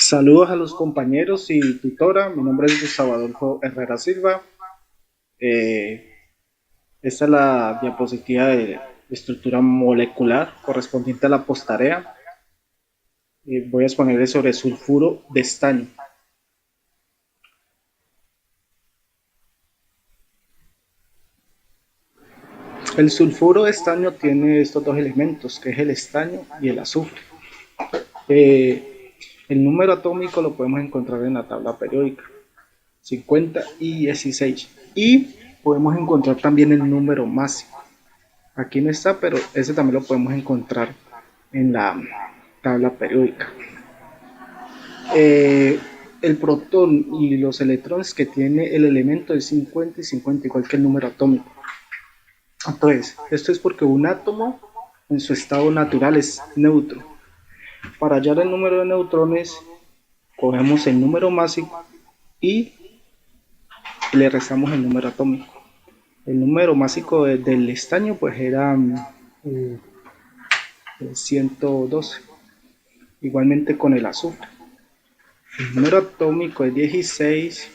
Saludos a los compañeros y tutora. Mi nombre es Gustavo Adolfo Herrera Silva. Eh, Esta es la diapositiva de estructura molecular correspondiente a la postarea. Voy a exponerles sobre sulfuro de estaño. El sulfuro de estaño tiene estos dos elementos, que es el estaño y el azufre. El número atómico lo podemos encontrar en la tabla periódica, 50 y 16. Y podemos encontrar también el número máximo. Aquí no está, pero ese también lo podemos encontrar en la tabla periódica. Eh, el protón y los electrones que tiene el elemento es 50 y 50, igual que el número atómico. Entonces, esto es porque un átomo en su estado natural es neutro. Para hallar el número de neutrones, cogemos el número másico y le restamos el número atómico. El número másico del estaño pues era eh, 112, igualmente con el azufre. El número atómico es 16,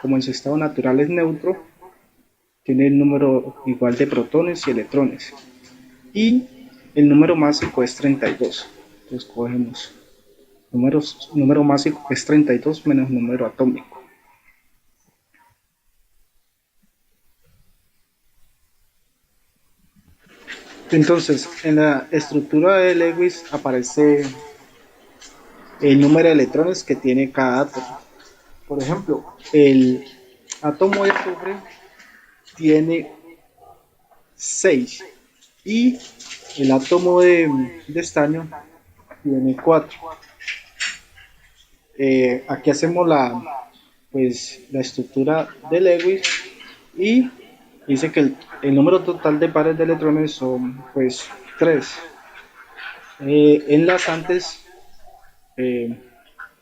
como en su estado natural es neutro, tiene el número igual de protones y electrones. Y el número másico es 32. Entonces cogemos número másico es 32 menos número atómico. Entonces, en la estructura de Lewis aparece el número de electrones que tiene cada átomo. Por ejemplo, el átomo de azufre tiene 6 y el átomo de estaño tiene 4. Aquí hacemos la estructura de Lewis y dice que el número total de pares de electrones son pues 3. Enlazantes eh,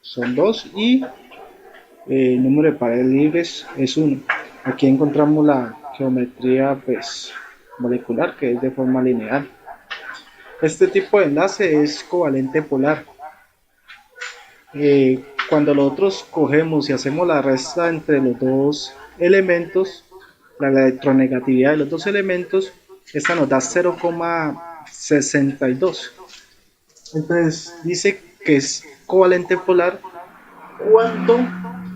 son 2 y el número de pares libres es 1. Aquí encontramos la geometría pues molecular, que es de forma lineal. Este tipo de enlace es covalente polar. Cuando nosotros cogemos y hacemos la resta entre los dos elementos, la electronegatividad de los dos elementos, esta nos da 0,62. Entonces dice que es covalente polar cuando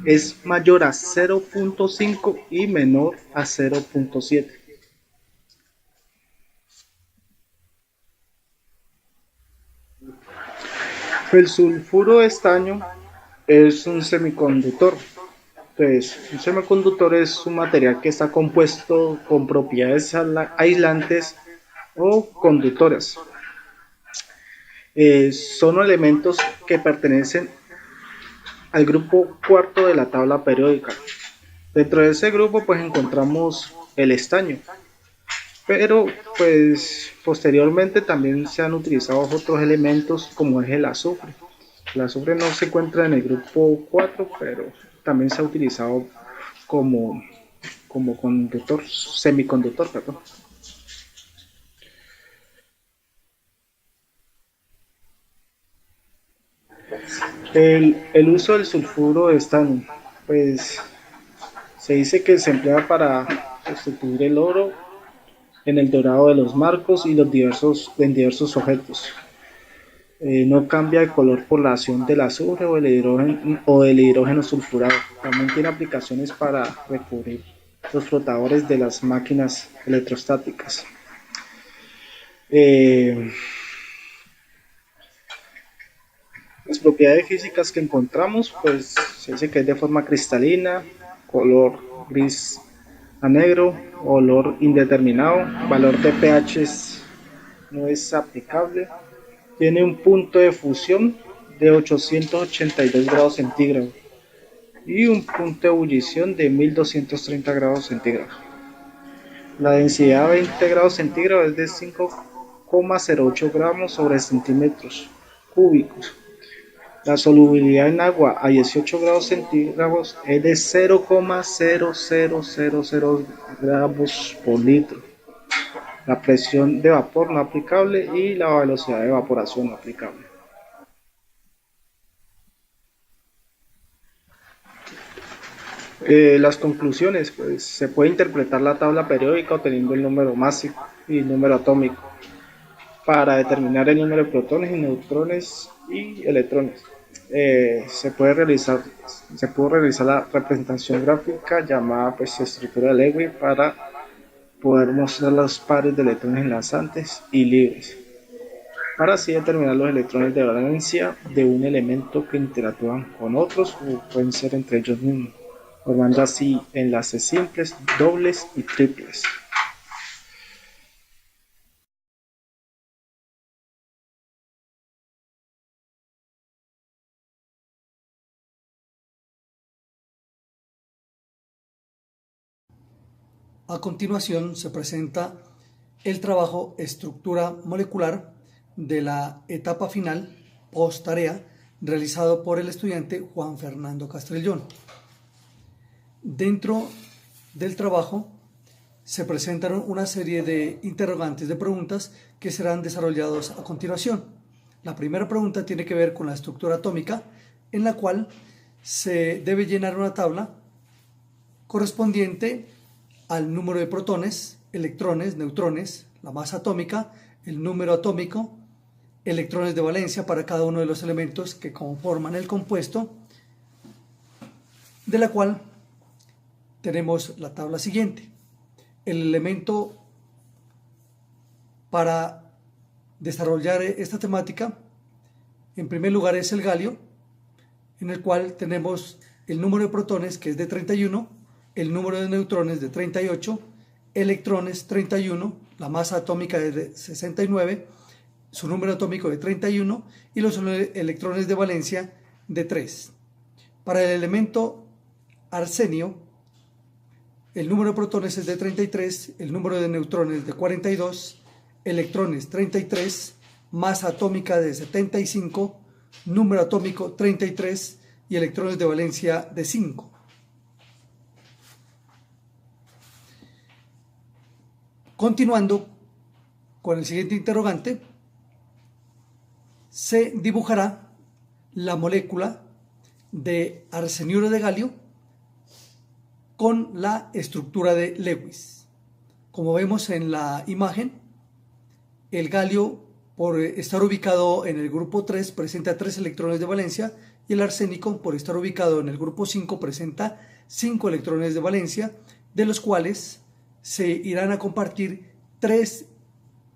es mayor a 0,5 y menor a 0,7. El sulfuro de estaño es un semiconductor. Entonces, un semiconductor es un material que está compuesto con propiedades aislantes o conductoras. Son elementos que pertenecen al grupo cuarto de la tabla periódica. Dentro de ese grupo pues encontramos el estaño, pero pues posteriormente también se han utilizado otros elementos como es el azufre. El azufre no se encuentra en el grupo 4, pero también se ha utilizado como, como conductor, semiconductor, perdón. El uso del sulfuro de estaño, pues se dice que se emplea para sustituir el oro en el dorado de los marcos y en diversos objetos. No cambia de color por la acción del azufre o del hidrógeno sulfurado. También tiene aplicaciones para recubrir los flotadores de las máquinas electrostáticas. Eh, las propiedades físicas que encontramos, pues se dice que es de forma cristalina, color gris a negro, olor indeterminado, valor de pH no es aplicable, tiene un punto de fusión de 882 grados centígrados y un punto de ebullición de 1230 grados centígrados. La densidad a 20 grados centígrados es de 5,08 gramos sobre centímetros cúbicos. La solubilidad en agua a 18 grados centígrados es de 0,0000 gramos por litro. La presión de vapor no aplicable y la velocidad de evaporación no aplicable. Las conclusiones, pues se puede interpretar la tabla periódica obteniendo el número másico y el número atómico para determinar el número de protones y neutrones y electrones. Se puede realizar la representación gráfica llamada pues estructura de Lewis para poder mostrar los pares de electrones enlazantes y libres, para así determinar los electrones de valencia de un elemento que interactúan con otros o pueden ser entre ellos mismos, formando así enlaces simples, dobles y triples. A continuación se presenta el trabajo estructura molecular de la etapa final post tarea realizado por el estudiante Juan Fernando Castrellón. Dentro del trabajo se presentaron una serie de interrogantes de preguntas que serán desarrollados a continuación. La primera pregunta tiene que ver con la estructura atómica, en la cual se debe llenar una tabla correspondiente al número de protones, electrones, neutrones, la masa atómica, el número atómico, electrones de valencia para cada uno de los elementos que conforman el compuesto, de la cual tenemos la tabla siguiente. El elemento para desarrollar esta temática, en primer lugar, es el galio, en el cual tenemos el número de protones, que es de 31, el número de neutrones de 38, electrones 31, la masa atómica es de 69, su número atómico de 31 y los electrones de valencia de 3. Para el elemento arsenio, el número de protones es de 33, el número de neutrones de 42, electrones 33, masa atómica de 75, número atómico 33 y electrones de valencia de 5. Continuando con el siguiente interrogante, se dibujará la molécula de arseniuro de galio con la estructura de Lewis. Como vemos en la imagen, el galio, por estar ubicado en el grupo 3, presenta 3 electrones de valencia y el arsénico, por estar ubicado en el grupo 5, presenta 5 electrones de valencia, de los cuales se irán a compartir 3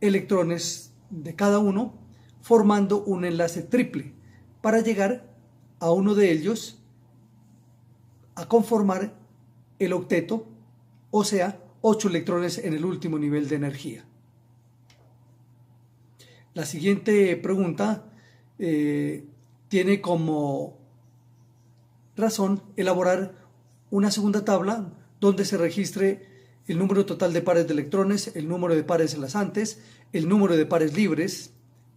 electrones de cada uno, formando un enlace triple para llegar a uno de ellos a conformar el octeto, o sea, 8 electrones en el último nivel de energía. La siguiente pregunta tiene como razón elaborar una segunda tabla donde se registre el número total de pares de electrones, el número de pares enlazantes, el número de pares libres,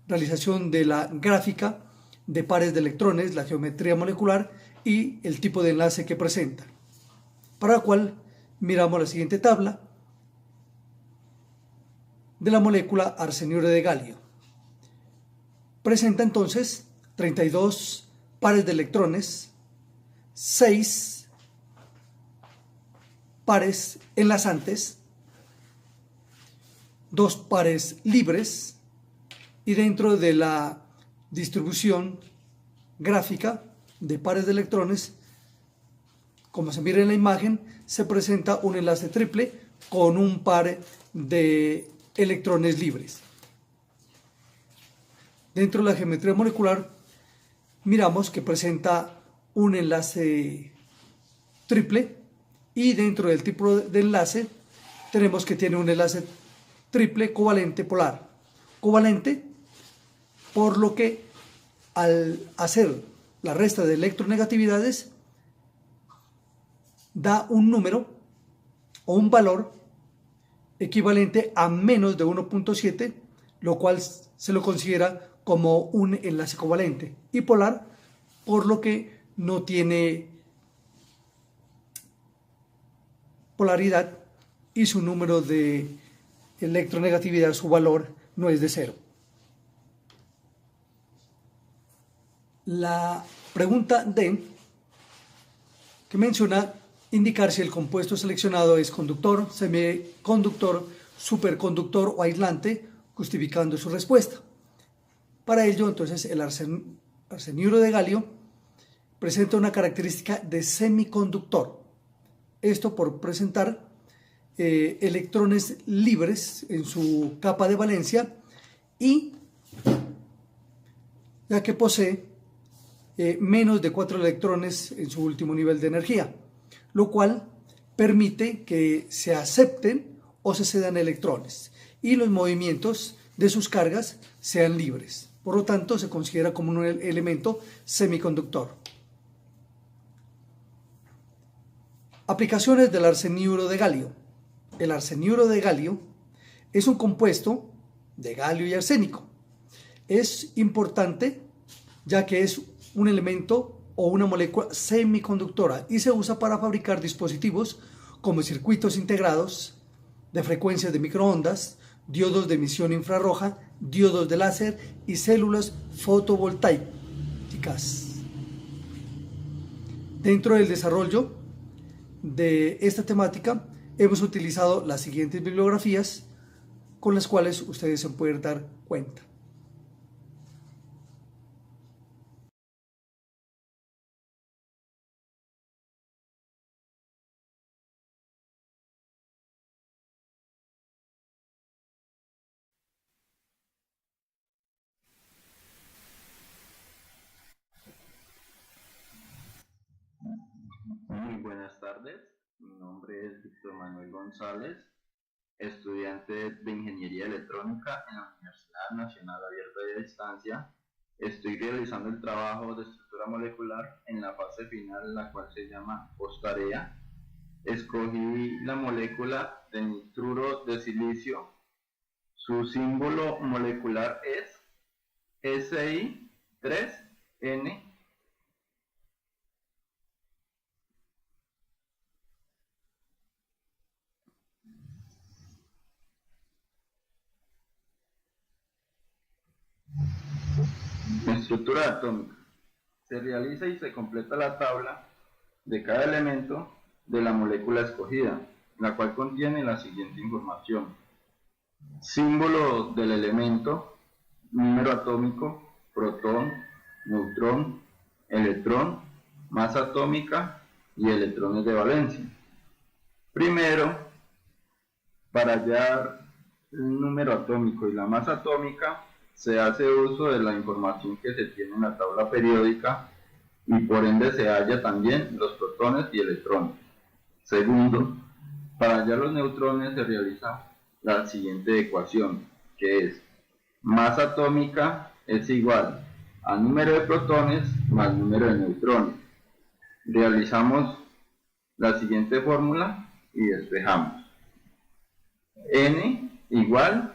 realización de la gráfica de pares de electrones, la geometría molecular y el tipo de enlace que presenta. Para la cual miramos la siguiente tabla de la molécula arseniuro de galio. Presenta entonces 32 pares de electrones, 6 pares enlazantes, 2 pares libres, y dentro de la distribución gráfica de pares de electrones, como se mira en la imagen, se presenta un enlace triple con un par de electrones libres. Dentro de la geometría molecular miramos que presenta un enlace triple, y dentro del tipo de enlace tenemos que tiene un enlace triple covalente polar. Covalente por lo que al hacer la resta de electronegatividades da un número o un valor equivalente a menos de 1.7, lo cual se lo considera como un enlace covalente, y polar por lo que no tiene polaridad y su número de electronegatividad, su valor, no es de 0. La pregunta D, que menciona indicar si el compuesto seleccionado es conductor, semiconductor, superconductor o aislante, justificando su respuesta. Para ello, entonces, el arseniuro de galio presenta una característica de semiconductor. Esto por presentar electrones libres en su capa de valencia y ya que posee menos de 4 electrones en su último nivel de energía, lo cual permite que se acepten o se cedan electrones y los movimientos de sus cargas sean libres. Por lo tanto, se considera como un elemento semiconductor. Aplicaciones del arseniuro de galio. El arseniuro de galio es un compuesto de galio y arsénico. Es importante ya que es un elemento o una molécula semiconductora y se usa para fabricar dispositivos como circuitos integrados de frecuencias de microondas, diodos de emisión infrarroja, diodos de láser y células fotovoltaicas. Dentro del desarrollo de esta temática hemos utilizado las siguientes bibliografías con las cuales ustedes se pueden dar cuenta. Muy buenas tardes, mi nombre es Víctor Manuel González, estudiante de Ingeniería Electrónica en la Universidad Nacional Abierta de Distancia. Estoy realizando el trabajo de estructura molecular en la fase final, la cual se llama posttarea. Escogí la molécula de nitruro de silicio. Su símbolo molecular es Si3N. Estructura atómica. Se realiza y se completa la tabla de cada elemento de la molécula escogida, la cual contiene la siguiente información: símbolo del elemento, número atómico, protón, neutrón, electrón, masa atómica y electrones de valencia. Primero, para hallar el número atómico y la masa atómica, se hace uso de la información que se tiene en la tabla periódica y por ende se halla también los protones y electrones. Segundo, para hallar los neutrones se realiza la siguiente ecuación, que es masa atómica es igual a número de protones más número de neutrones. Realizamos la siguiente fórmula y despejamos. N igual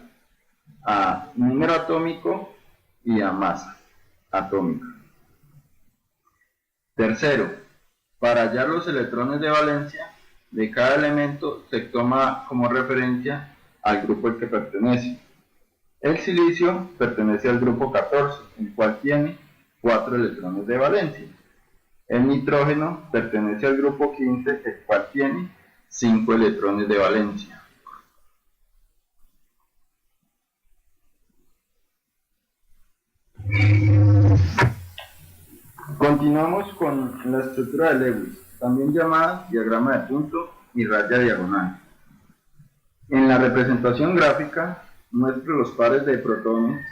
a número atómico y a masa atómica. Tercero, para hallar los electrones de valencia de cada elemento se toma como referencia al grupo al que pertenece. El silicio pertenece al grupo 14, el cual tiene 4 electrones de valencia. El nitrógeno pertenece al grupo 15, el cual tiene 5 electrones de valencia. Continuamos con la estructura de Lewis, también llamada diagrama de punto y raya diagonal. En la representación gráfica muestro los pares de protones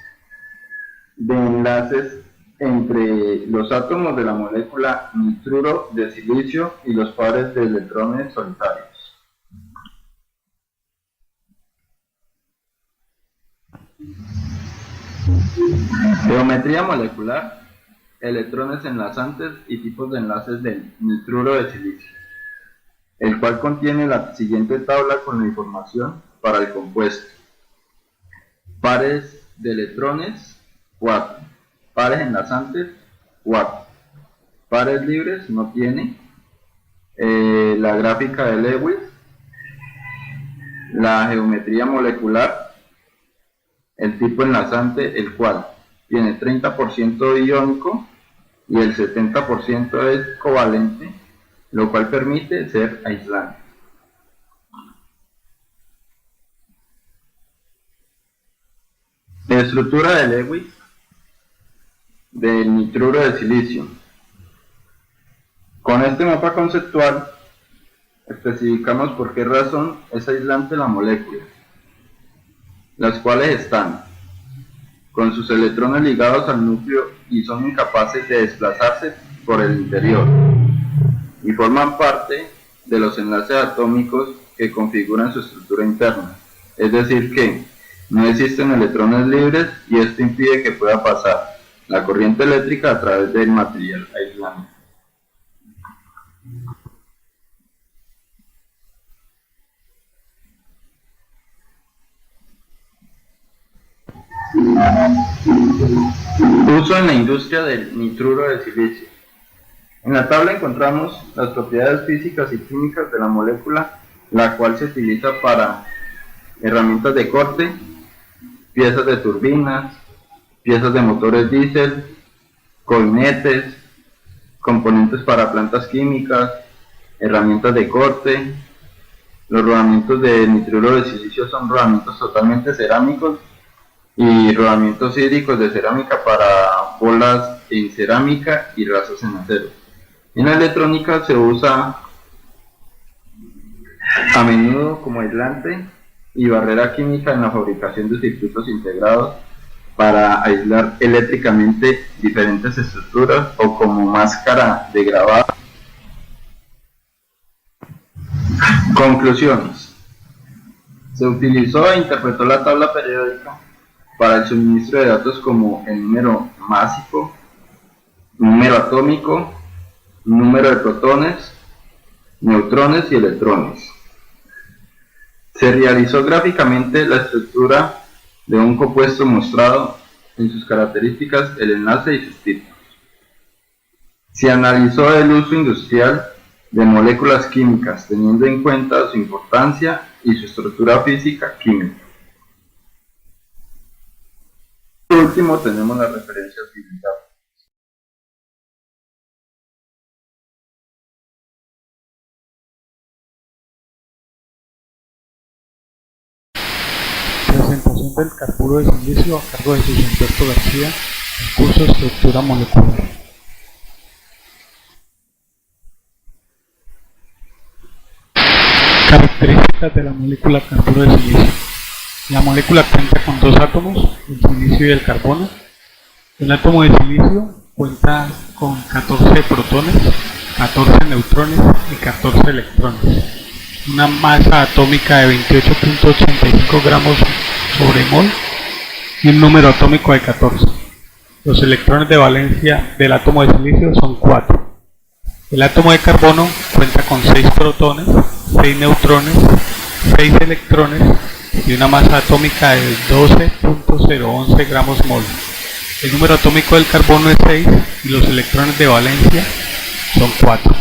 de enlaces entre los átomos de la molécula nitruro de silicio y los pares de electrones solitarios. Geometría molecular, electrones enlazantes y tipos de enlaces del nitruro de silicio, el cual contiene la siguiente tabla con la información para el compuesto. Pares de electrones, 4. Pares enlazantes, 4. Pares libres, no tiene. La gráfica de Lewis, la geometría molecular, el tipo enlazante, el cual tiene 30% iónico y el 70% es covalente, lo cual permite ser aislante. La estructura de Lewis del nitruro de silicio. Con este mapa conceptual especificamos por qué razón es aislante la molécula, las cuales están con sus electrones ligados al núcleo y son incapaces de desplazarse por el interior, y forman parte de los enlaces atómicos que configuran su estructura interna, es decir que no existen electrones libres y esto impide que pueda pasar la corriente eléctrica a través del material aislante. Uso en la industria del nitruro de silicio. En la tabla encontramos las propiedades físicas y químicas de la molécula, la cual se utiliza para herramientas de corte, piezas de turbinas, piezas de motores diésel, coinetes, componentes para plantas químicas, herramientas de corte. Los rodamientos de nitruro de silicio son rodamientos totalmente cerámicos y rodamientos hídricos de cerámica para bolas en cerámica y rasos en acero. En la electrónica se usa a menudo como aislante y barrera química en la fabricación de circuitos integrados para aislar eléctricamente diferentes estructuras o como máscara de grabado. Conclusiones. Se utilizó e interpretó la tabla periódica para el suministro de datos como el número másico, número atómico, número de protones, neutrones y electrones. Se realizó gráficamente la estructura de un compuesto mostrado en sus características, el enlace y sus tipos. Se analizó el uso industrial de moléculas químicas teniendo en cuenta su importancia y su estructura física química. Por último tenemos las referencias bibliográficas. Presentación del carburo de silicio a cargo de José Humberto García, el curso Estructura Molecular. Características de la molécula carburo de silicio. La molécula cuenta con dos átomos, el silicio y el carbono. El átomo de silicio cuenta con 14 protones, 14 neutrones y 14 electrones. Una masa atómica de 28.85 gramos sobre mol y un número atómico de 14. Los electrones de valencia del átomo de silicio son 4. El átomo de carbono cuenta con 6 protones, 6 neutrones, 6 electrones y una masa atómica de 12.011 gramos mol. El número atómico del carbono es 6 y los electrones de valencia son 4.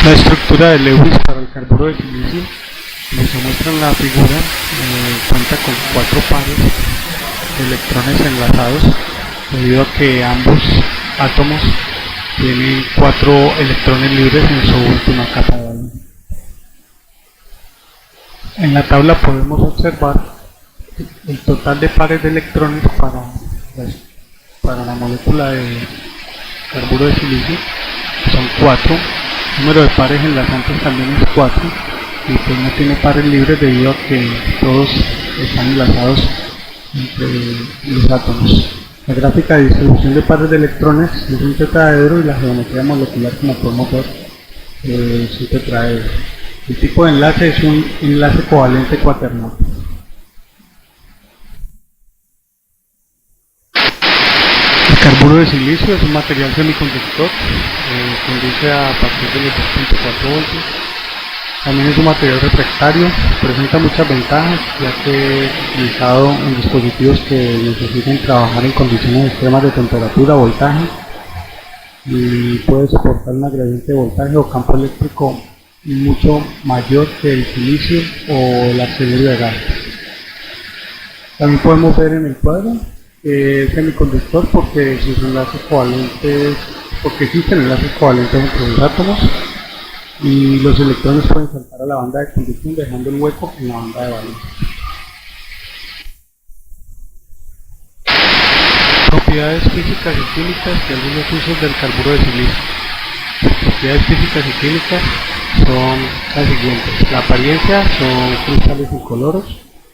La estructura de Lewis para el carburo de silicio, como se muestra en la figura, cuenta con 4 pares de electrones enlazados, debido a que ambos átomos tienen 4 electrones libres en su última capa de valor. En la tabla podemos observar el total de pares de electrones para la molécula de carburo de silicio, son 4. El número de pares enlazantes también es 4 y pues no tiene pares libres debido a que todos están enlazados entre los átomos. La gráfica de distribución de pares de electrones es un tetraedro y la geometría molecular, como podemos ver, es un tetraedro. El tipo de enlace es un enlace covalente cuaternado. El carburo de silicio es un material semiconductor, conduce a partir de los 2.4 voltios. También es un material refractario, presenta muchas ventajas ya que es utilizado en dispositivos que necesiten trabajar en condiciones extremas de temperatura, voltaje, y puede soportar una gradiente de voltaje o campo eléctrico mucho mayor que el silicio o el arsenio de gas. También podemos ver en el cuadro semiconductor porque sus enlaces covalentes, porque existen enlaces covalentes entre los átomos y los electrones pueden saltar a la banda de conducción dejando el hueco en la banda de valencia. Propiedades físicas y químicas y algunos usos del carburo de silicio. Las propiedades físicas y químicas son las siguientes. La apariencia son cristales incoloros,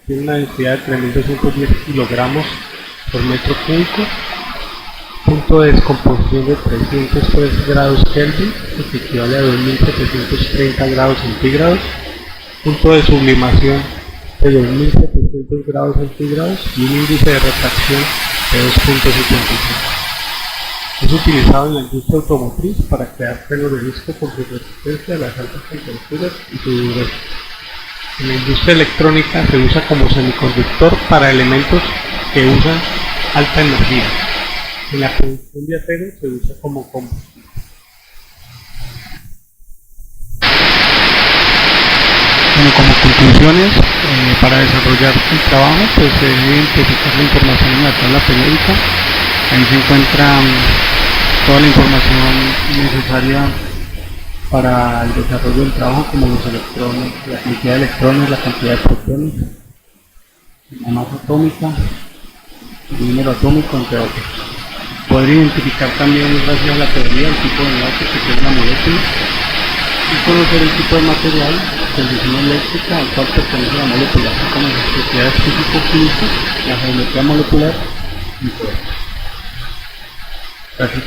tiene una densidad de 3210 kilogramos por metro cúbico, punto de descomposición de 303 grados Kelvin, que equivale a 2730 grados centígrados, punto de sublimación de 2700 grados centígrados y un índice de refracción de 2.75. Es utilizado en la industria automotriz para crear frenos de disco por su resistencia a las altas temperaturas y su dureza. En la industria electrónica se usa como semiconductor para elementos que usan alta energía. En la producción de acero se usa como combustible. Bueno, como conclusiones, para desarrollar el trabajo, pues se debe identificar la información en la tabla periódica. Ahí se encuentra toda la información necesaria para el desarrollo del trabajo, como los electrones, la cantidad de electrones, la cantidad de protones, la masa atómica, el número atómico, entre otros. Poder identificar también, gracias a la teoría, el tipo de enlace que tiene la molécula y conocer el tipo de material, condición eléctrica al cual pertenece la molécula, así como las propiedades físico-químicas, la geometría molecular y todo. Gracias.